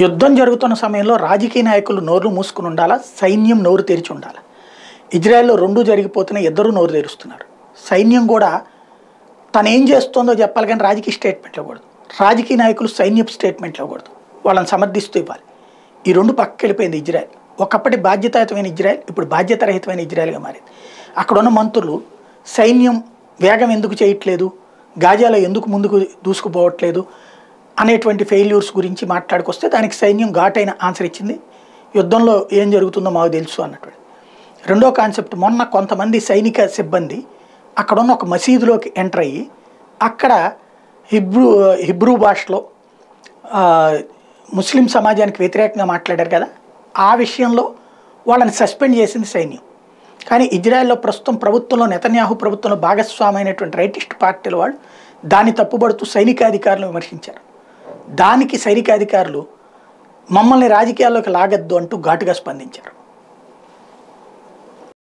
యుద్ధం జరుగుతున్న సమయంలో రాజకీయ నాయకులు నోరు మూసుకుని ఉండాలా, సైన్యం నోరు తెరిచి ఉండాలా? ఇజ్రాయెల్లో రెండూ జరిగిపోతున్నాయి, ఇద్దరు నోరు తెరుస్తున్నారు. సైన్యం కూడా తను ఏం చేస్తుందో చెప్పాలి, కానీ రాజకీయ స్టేట్మెంట్ ఇవ్వకూడదు. రాజకీయ నాయకులు సైన్యపు స్టేట్మెంట్ ఇవ్వకూడదు, వాళ్ళని సమర్థిస్తూ ఇవ్వాలి. ఈ రెండు పక్కకి వెళ్ళిపోయింది ఇజ్రాయెల్. ఒకప్పటి బాధ్యతాయుతమైన ఇజ్రాయెల్ ఇప్పుడు బాధ్యతారహితమైన ఇజ్రాయెల్గా మారింది. అక్కడ ఉన్న మంత్రులు సైన్యం వేగం ఎందుకు చేయట్లేదు, గాజాలో ఎందుకు ముందుకు దూసుకుపోవట్లేదు అనేటువంటి ఫెయిల్యూర్స్ గురించి మాట్లాడుకొస్తే దానికి సైన్యం ఘాటైన ఆన్సర్ ఇచ్చింది. యుద్ధంలో ఏం జరుగుతుందో మాకు తెలుసు అన్నటువంటి. రెండో కాన్సెప్ట్, మొన్న కొంతమంది సైనిక సిబ్బంది అక్కడున్న ఒక మసీదులోకి ఎంటర్ అయ్యి అక్కడ హిబ్రూ భాషలో ముస్లిం సమాజానికి వ్యతిరేకంగా మాట్లాడారు కదా, ఆ విషయంలో వాళ్ళని సస్పెండ్ చేసింది సైన్యం. కానీ ఇజ్రాయెల్లో ప్రస్తుతం ప్రభుత్వంలో నెతన్యాహు ప్రభుత్వంలో భాగస్వామి అయినటువంటి రైటిస్ట్ పార్టీల వాళ్ళు దాన్ని తప్పుబడుతూ సైనికాధికారులను విమర్శించారు. దానికి సైనికాధికారులు మమ్మల్ని రాజకీయాల్లోకి లాగద్దు అంటూ ఘాటుగా స్పందించారు.